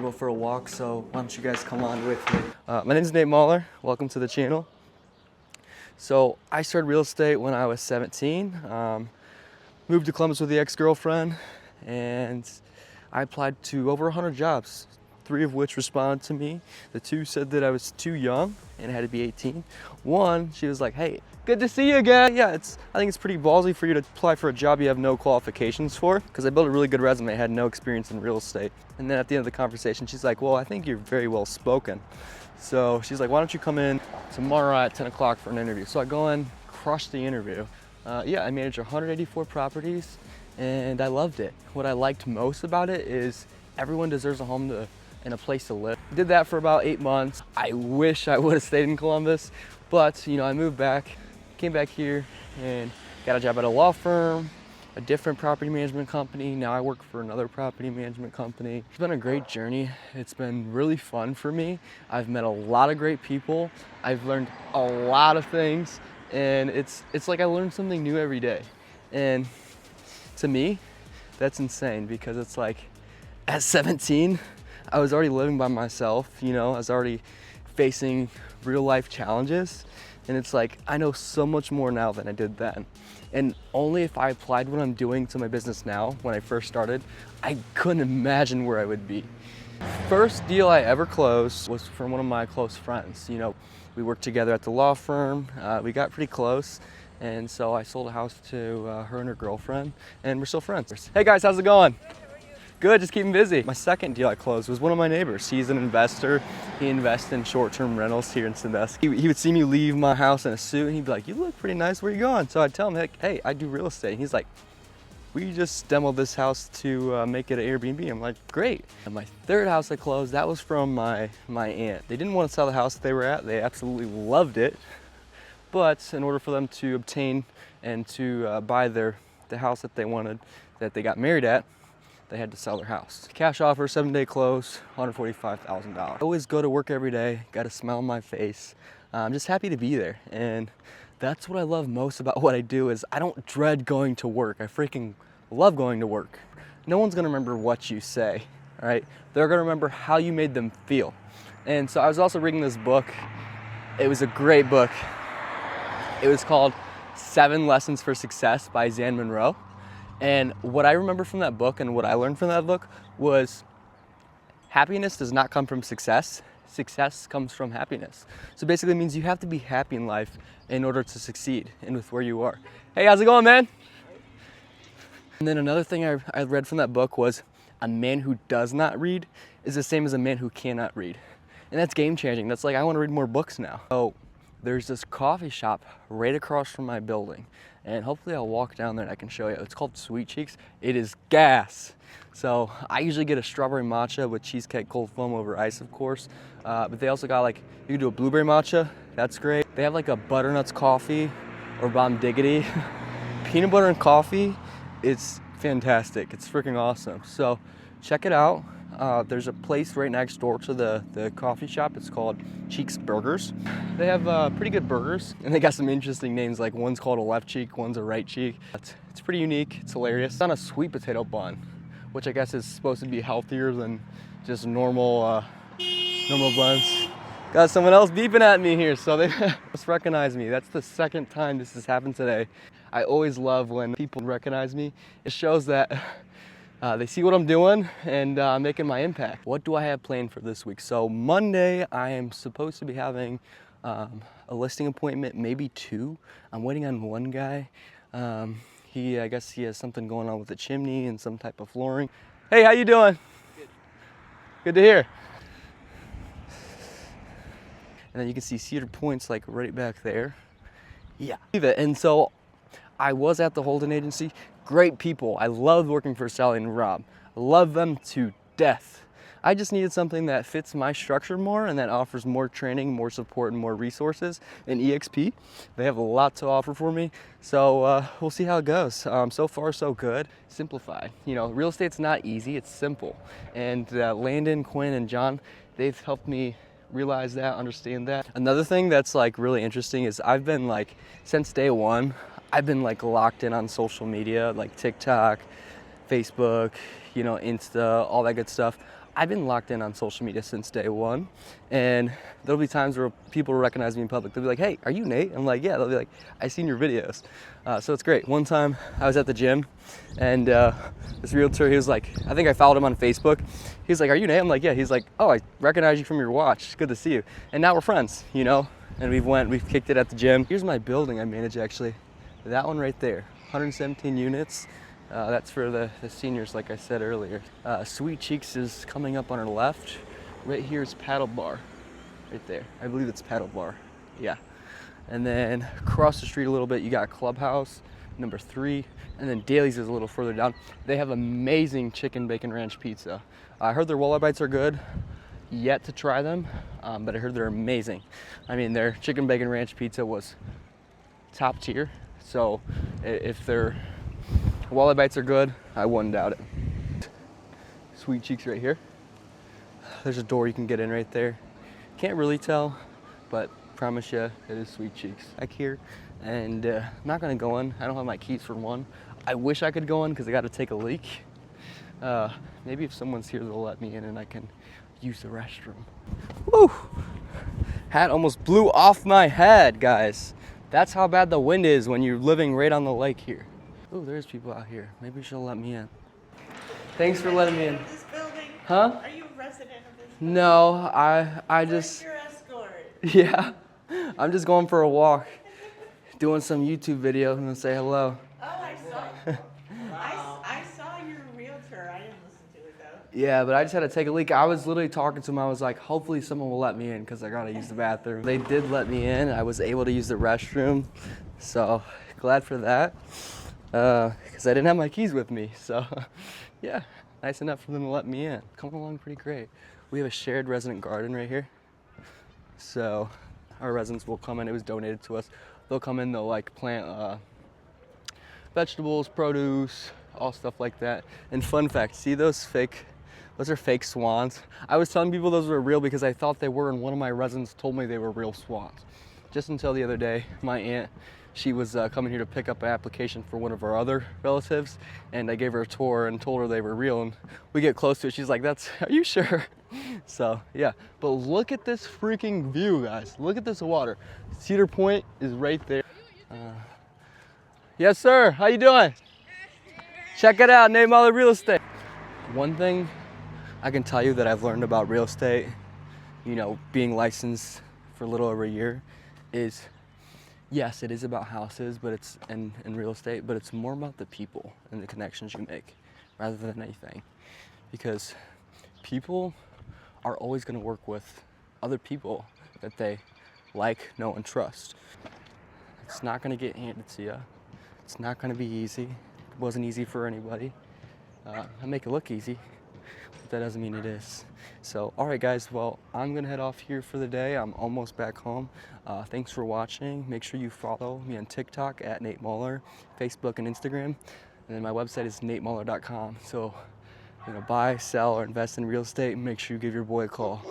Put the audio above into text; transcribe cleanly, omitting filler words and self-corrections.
Go for a walk, so why don't you guys come on with me? My name is Nate Mahler. Welcome to the channel. So I started real estate when I was 17. Moved to Columbus with the ex-girlfriend, and I applied to over 100 jobs, 3 of which responded to me. The 2 said that I was too young and had to be 18. One, she was like, "Hey, good to see you again." Yeah, I think it's pretty ballsy for you to apply for a job you have no qualifications for, because I built a really good resume, had no experience in real estate. And then at the end of the conversation, she's like, "Well, I think you're very well spoken." So she's like, "Why don't you come in tomorrow at 10 o'clock for an interview?" So I go in, crush the interview. I managed 184 properties, and I loved it. What I liked most about it is everyone deserves a home and a place to live. Did that for about 8 months. I wish I would have stayed in Columbus, but I moved back, came back here, and got a job at a law firm, a different property management company. Now I work for another property management company. It's been a great journey. It's been really fun for me. I've met a lot of great people. I've learned a lot of things, and it's like I learn something new every day. And to me, that's insane, because it's like at 17, I was already living by myself, I was already facing real life challenges. And it's like, I know so much more now than I did then. And only if I applied what I'm doing to my business now, when I first started, I couldn't imagine where I would be. First deal I ever closed was from one of my close friends. We worked together at the law firm. We got pretty close. And so I sold a house to her and her girlfriend, and we're still friends. Hey guys, how's it going? Good, just keeping busy. My second deal I closed was one of my neighbors. He's an investor. He invests in short-term rentals here in Sandusky. He would see me leave my house in a suit, and he'd be like, "You look pretty nice, where you going?" So I'd tell him, like, "Hey, I do real estate." And he's like, "We just demoed this house to make it an Airbnb." I'm like, "Great." And my third house I closed, that was from my aunt. They didn't want to sell the house that they were at. They absolutely loved it. But in order for them to obtain and to buy the house that they wanted, that they got married at, they had to sell their house. Cash offer, 7-day close, $145,000. I always go to work every day, got a smile on my face. I'm just happy to be there. And that's what I love most about what I do, is I don't dread going to work. I freaking love going to work. No one's gonna remember what you say, all right? They're gonna remember how you made them feel. And so I was also reading this book. It was a great book. It was called 7 Lessons for Success by Zan Monroe. And what I remember from that book, and what I learned from that book, was happiness does not come from success. Success comes from happiness. So basically it means you have to be happy in life in order to succeed and with where you are. Hey, how's it going, man? And then another thing I read from that book was, a man who does not read is the same as a man who cannot read. And that's game changing. That's like, I want to read more books now. So there's this coffee shop right across from my building, and hopefully I'll walk down there and I can show you. It's called Sweet Cheeks. It is gas. So I usually get a strawberry matcha with cheesecake cold foam over ice, of course. But they also got you can do a blueberry matcha. That's great. They have a butternuts coffee or bomb diggity. Peanut butter and coffee. It's fantastic. It's freaking awesome. So check it out. There's a place right next door to the coffee shop. It's called Cheeks Burgers. They have pretty good burgers, and they got some interesting names, like one's called a left cheek, one's a right cheek. It's pretty unique, it's hilarious. It's on a sweet potato bun, which I guess is supposed to be healthier than just normal buns. Got someone else beeping at me here, so they must recognize me. That's the second time this has happened today. I always love when people recognize me. It shows that they see what I'm doing and making my impact. What do I have planned for this week? So Monday, I am supposed to be having a listing appointment, maybe 2. I'm waiting on one guy. I guess he has something going on with the chimney and some type of flooring. Hey, how you doing? Good. Good to hear. And then you can see Cedar Point's right back there. Yeah. And so I was at the Holden Agency. Great people. I loved working for Sally and Rob. I love them to death. I just needed something that fits my structure more and that offers more training, more support, and more resources. And EXP, they have a lot to offer for me. So we'll see how it goes. So far, so good. Simplified. Real estate's not easy, it's simple. And Landon, Quinn, and John, they've helped me realize that, understand that. Another thing that's really interesting is I've been since day one, I've been locked in on social media, like TikTok, Facebook, Insta, all that good stuff. I've been locked in on social media since day one, and there'll be times where people will recognize me in public. They'll be like, hey, are you Nate? I'm like, yeah. They'll be like, I've seen your videos. So it's great. One time I was at the gym, and this realtor, he was like, I think I followed him on Facebook. He's like, are you Nate? I'm like, yeah. He's like, oh, I recognize you from your watch. It's good to see you. And now we're friends, you know? And we've kicked it at the gym. Here's my building I manage, actually. That one right there, 117 units. That's for the seniors, like I said earlier. Sweet Cheeks is coming up on our left. Right here is Paddle Bar, right there. I believe it's Paddle Bar, yeah. And then across the street a little bit, you got Clubhouse, number 3, and then Daly's is a little further down. They have amazing chicken bacon ranch pizza. I heard their walleye bites are good. Yet to try them, but I heard they're amazing. I mean, their chicken bacon ranch pizza was top tier. So if their walleye bites are good, I wouldn't doubt it. Sweet Cheeks right here. There's a door you can get in right there. Can't really tell, but promise you, it is Sweet Cheeks. Back here, and I'm not gonna go in. I don't have my keys for one. I wish I could go in because I got to take a leak. Maybe if someone's here, they'll let me in and I can use the restroom. Woo! Hat almost blew off my head, guys. That's how bad the wind is when you're living right on the lake here. Oh, there's people out here. Maybe she'll let me in. Thanks for letting me in. This building? Huh? Are you a resident of this building? No, I just... Where's your escort? Yeah, I'm just going for a walk, doing some YouTube video. I'm gonna say hello. Oh, I saw. I saw your realtor. I didn't listen to it though. Yeah, but I just had to take a leak. I was literally talking to him. I was like, hopefully someone will let me in because I gotta use the bathroom. They did let me in. I was able to use the restroom, so glad for that. Because I didn't have my keys with me. So yeah, nice enough for them to let me in. Coming along pretty great. We have a shared resident garden right here. So our residents will come in. It was donated to us. They'll come in, they'll like plant vegetables, produce, all stuff like that. And fun fact, see those are fake swans. I was telling people those were real because I thought they were, and one of my residents told me they were real swans. Just until the other day, my aunt, she was coming here to pick up an application for one of our other relatives, and I gave her a tour and told her they were real, and we get close to it, she's like, are you sure? So yeah, but look at this freaking view, guys. Look at this water. Cedar Point is right there. Yes, sir, how you doing? Check it out, Nate Mahler Real Estate. One thing I can tell you that I've learned about real estate, you know, being licensed for a little over a year, is yes, it is about houses, but it's in real estate, but it's more about the people and the connections you make rather than anything. Because people are always going to work with other people that they like, know, and trust. It's not going to get handed to you. It's not going to be easy. It wasn't easy for anybody. I make it look easy, but that doesn't mean it is. So, all right, guys, well, I'm going to head off here for the day. I'm almost back home. Thanks for watching. Make sure you follow me on TikTok at Nate Mahler, Facebook and Instagram. And then my website is natemahler.com. So, you know, buy, sell, or invest in real estate, make sure you give your boy a call.